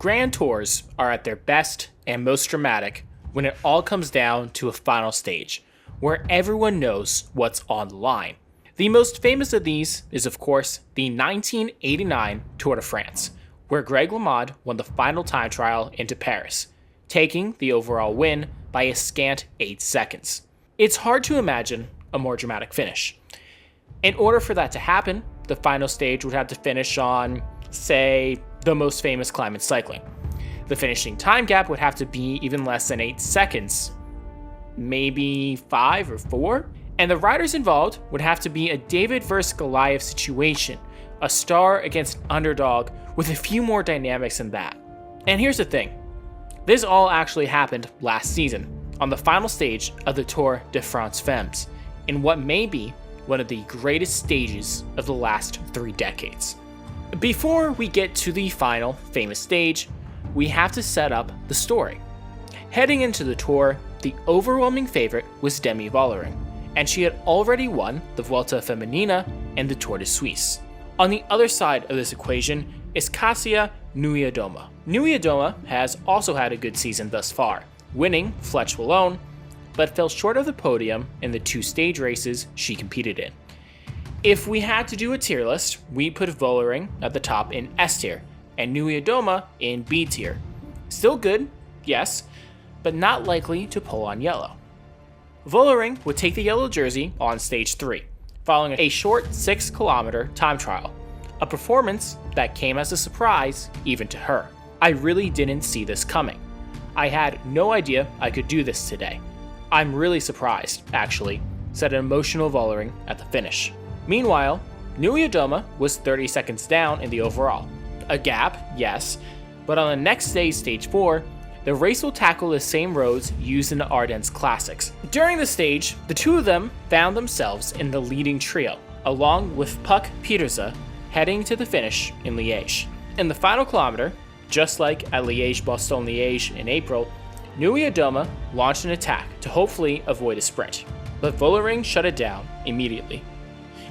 Grand Tours are at their best and most dramatic when it all comes down to a final stage, where everyone knows what's on the line. The most famous of these is, of course, the 1989 Tour de France, where Greg LeMond won the final time trial into Paris, taking the overall win by a scant 8 seconds. It's hard to imagine a more dramatic finish. In order for that to happen, the final stage would have to finish on, say, the most famous climb in cycling. The finishing time gap would have to be even less than 8 seconds, maybe 5 or 4, and the riders involved would have to be a David versus Goliath situation, a star against underdog with a few more dynamics than that. And here's the thing, this all actually happened last season on the final stage of the Tour de France Femmes, in what may be one of the greatest stages of the last 3 decades. Before we get to the final famous stage, we have to set up the story. Heading into the Tour, the overwhelming favorite was Demi Vollering, and she had already won the Vuelta Femenina and the Tour de Suisse. On the other side of this equation is Kasia Niewiadoma. Niewiadoma has also had a good season thus far, winning Flèche Wallonne, but fell short of the podium in the 2 stage races she competed in. If we had to do a tier list, we put Vollering at the top in S tier, and Niewiadoma in B tier. Still good, yes, but not likely to pull on yellow. Vollering would take the yellow jersey on stage 3, following a short 6-kilometer time trial, a performance that came as a surprise even to her. I really didn't see this coming. I had no idea I could do this today. I'm really surprised, actually, said an emotional Vollering at the finish. Meanwhile, Niewiadoma was 30 seconds down in the overall. A gap, yes, but on the next day, stage 4, the race will tackle the same roads used in the Ardennes Classics. During the stage, the two of them found themselves in the leading trio, along with Puck Pieterse heading to the finish in Liège. In the final kilometer, just like at Liège-Bastogne-Liège in April, Niewiadoma launched an attack to hopefully avoid a sprint, but Vollering shut it down immediately.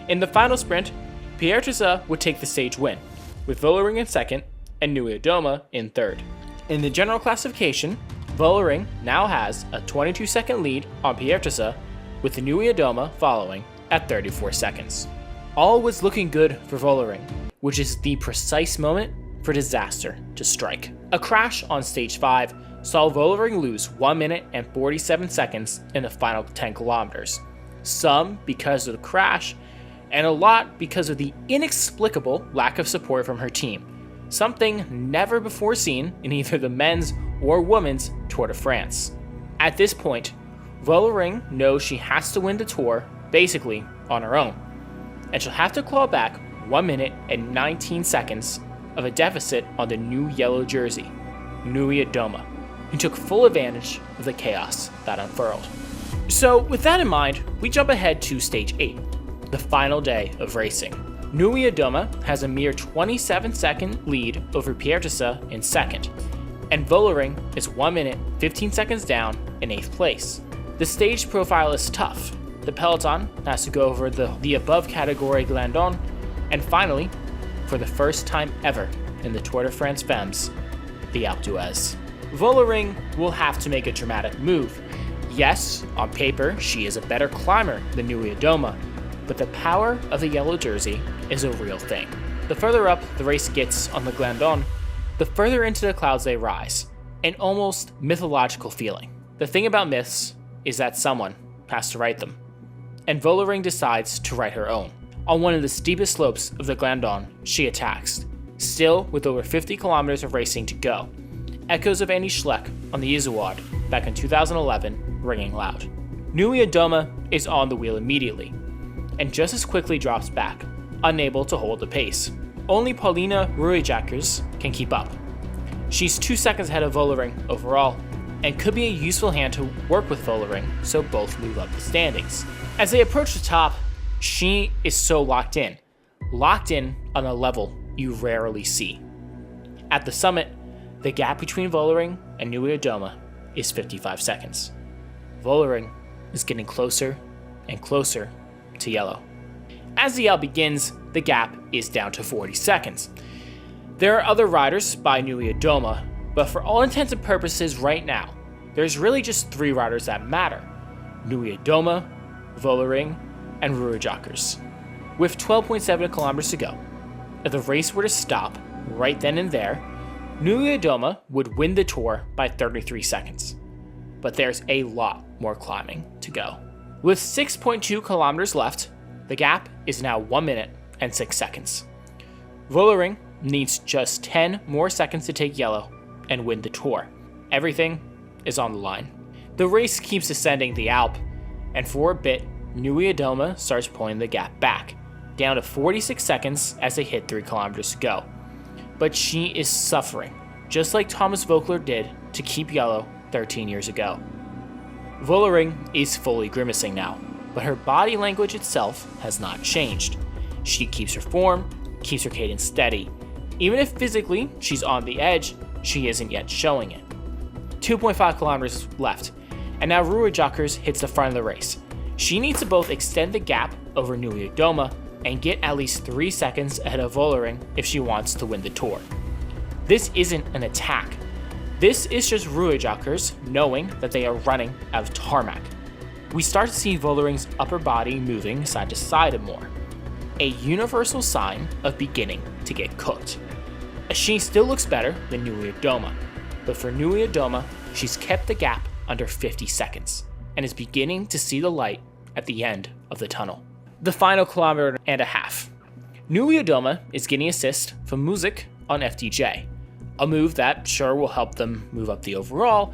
In the final sprint, Pieterse would take the stage win, with Vollering in second and Niewiadoma in third. In the general classification, Vollering now has a 22-second lead on Pieterse, with Niewiadoma following at 34 seconds. All was looking good for Vollering, which is the precise moment for disaster to strike. A crash on stage 5 saw Vollering lose 1 minute and 47 seconds in the final 10 kilometers. Some because of the crash, and a lot because of the inexplicable lack of support from her team, something never before seen in either the men's or women's Tour de France. At this point, Vollering knows she has to win the Tour basically on her own, and she'll have to claw back 1 minute and 19 seconds of a deficit on the new yellow jersey, Niewiadoma, who took full advantage of the chaos that unfurled. So with that in mind, we jump ahead to stage 8, the final day of racing. Niewiadoma has a mere 27-second lead over Pieterse in second, and Vollering is 1 minute 15 seconds down in 8th place. The stage profile is tough. The peloton has to go over the above category Glandon, and finally, for the first time ever in the Tour de France Femmes, the Alpe d'Huez. Vollering will have to make a dramatic move. Yes, on paper, she is a better climber than Niewiadoma, but the power of the yellow jersey is a real thing. The further up the race gets on the Glandon, the further into the clouds they rise, an almost mythological feeling. The thing about myths is that someone has to write them, and Vollering decides to write her own. On one of the steepest slopes of the Glandon, she attacks, still with over 50 kilometers of racing to go. Echoes of Andy Schleck on the Izoard back in 2011 ringing loud. Niewiadoma is on the wheel immediately, and just as quickly drops back, unable to hold the pace. Only Paulina Ruijmakers can keep up. She's 2 seconds ahead of Vollering overall, and could be a useful hand to work with Vollering so both move up the standings. As they approach the top, she is so locked in on a level you rarely see. At the summit, the gap between Vollering and Niewiadoma is 55 seconds. Vollering is getting closer and closer to yellow. As the Alpe begins, the gap is down to 40 seconds. There are other riders by Nui Adomah, but for all intents and purposes right now, there's really just 3 riders that matter: Nui Adomah, Vollering, and Ruijokers. With 12.7 kilometers to go, if the race were to stop right then and there, Nui Adomah would win the Tour by 33 seconds. But there's a lot more climbing to go. With 6.2 kilometers left, the gap is now 1 minute and 6 seconds. Vollering needs just 10 more seconds to take yellow and win the Tour. Everything is on the line. The race keeps ascending the Alp, and for a bit, Nui Adomah starts pulling the gap back, down to 46 seconds as they hit 3 kilometers to go. But she is suffering, just like Thomas Voeckler did to keep yellow 13 years ago. Vollering is fully grimacing now, but her body language itself has not changed. She keeps her form, keeps her cadence steady. Even if physically she's on the edge, she isn't yet showing it. 2.5 kilometers left, and now Ruijokers hits the front of the race. She needs to both extend the gap over Nui Adomah and get at least 3 seconds ahead of Vollering if she wants to win the Tour. This isn't an attack. This is just Ruijokers knowing that they are running out of tarmac. We start to see Vollering's upper body moving side to side more, a universal sign of beginning to get cooked. She still looks better than Nui Adomah, but for Nui Adomah, she's kept the gap under 50 seconds and is beginning to see the light at the end of the tunnel. The final kilometer and a half. Nui Adomah is getting assist from Music on FDJ, a move that sure will help them move up the overall,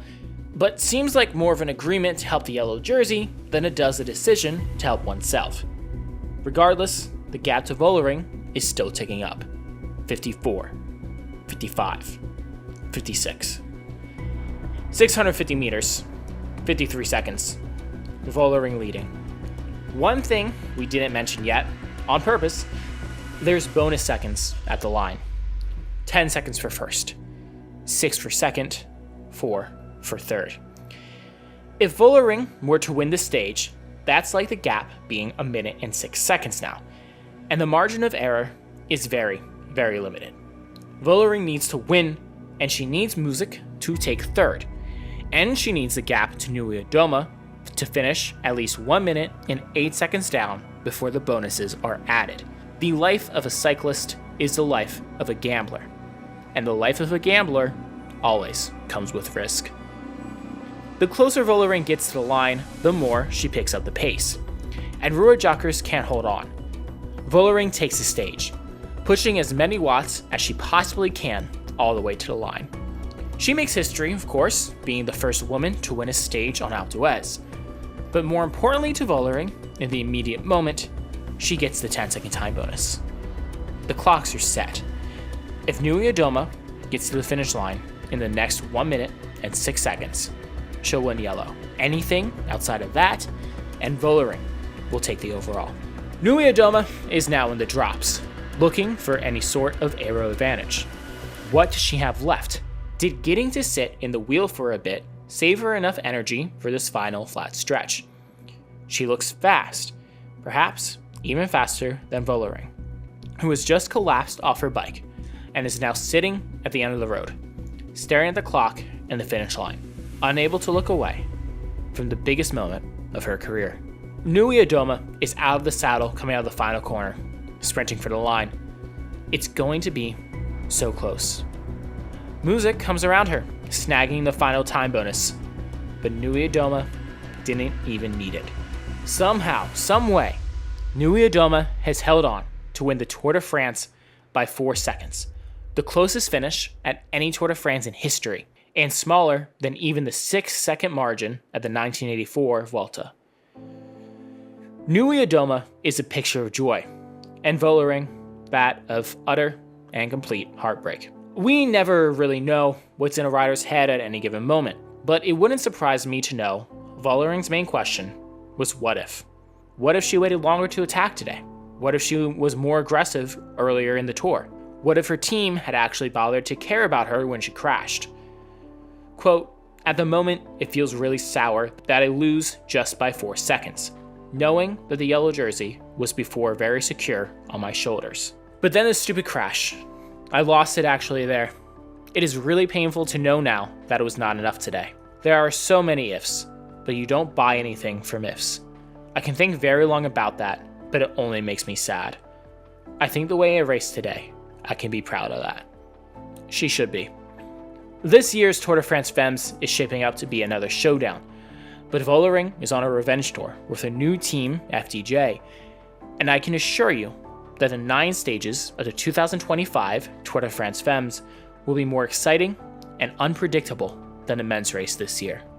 but seems like more of an agreement to help the yellow jersey than it does a decision to help oneself. Regardless, the gap to Vollering is still ticking up. 54, 55, 56. 650 meters, 53 seconds. Vollering leading. One thing we didn't mention yet, on purpose, there's bonus seconds at the line. 10 seconds for first, 6 for second, 4 for third. If Vollering were to win the stage, that's like the gap being 1 minute and 6 seconds now, and the margin of error is very, very limited. Vollering needs to win, and she needs Music to take third, and she needs the gap to Nui Adomah to finish at least 1 minute and 8 seconds down before the bonuses are added. The life of a cyclist is the life of a gambler, and the life of a gambler always comes with risk. The closer Vollering gets to the line, the more she picks up the pace, and Ruijokers can't hold on. Vollering takes the stage, pushing as many watts as she possibly can all the way to the line. She makes history, of course, being the first woman to win a stage on Alpe d'Huez, but more importantly to Vollering, in the immediate moment, she gets the 10-second time bonus. The clocks are set. If Nui Adomah gets to the finish line in the next 1 minute and 6 seconds, she'll win yellow. Anything outside of that, and Vollering will take the overall. Nui Adomah is now in the drops, looking for any sort of aero advantage. What does she have left? Did getting to sit in the wheel for a bit save her enough energy for this final flat stretch? She looks fast, perhaps even faster than Vollering, who has just collapsed off her bike and is now sitting at the end of the road, staring at the clock and the finish line, unable to look away from the biggest moment of her career. Nui Adomah is out of the saddle coming out of the final corner, sprinting for the line. It's going to be so close. Music comes around her, snagging the final time bonus, but Nui Adomah didn't even need it. Somehow, some way, Nui Adomah has held on to win the Tour de France by 4 seconds, the closest finish at any Tour de France in history, and smaller than even the 6-second margin at the 1984 Vuelta. Nui Adomah is a picture of joy, and Vollering that of utter and complete heartbreak. We never really know what's in a rider's head at any given moment, but it wouldn't surprise me to know Vollering's main question was what if? What if she waited longer to attack today? What if she was more aggressive earlier in the tour? What if her team had actually bothered to care about her when she crashed? Quote, "At the moment, it feels really sour that I lose just by 4 seconds, knowing that the yellow jersey was before very secure on my shoulders. But then the stupid crash. I lost it actually there. It is really painful to know now that it was not enough today. There are so many ifs, but you don't buy anything from ifs. I can think very long about that, but it only makes me sad. I think the way I raced today, I can be proud of that. She should be. This year's Tour de France Femmes is shaping up to be another showdown, but Vollering is on a revenge tour with a new team, FDJ, and I can assure you that the 9 stages of the 2025 Tour de France Femmes will be more exciting and unpredictable than the men's race this year.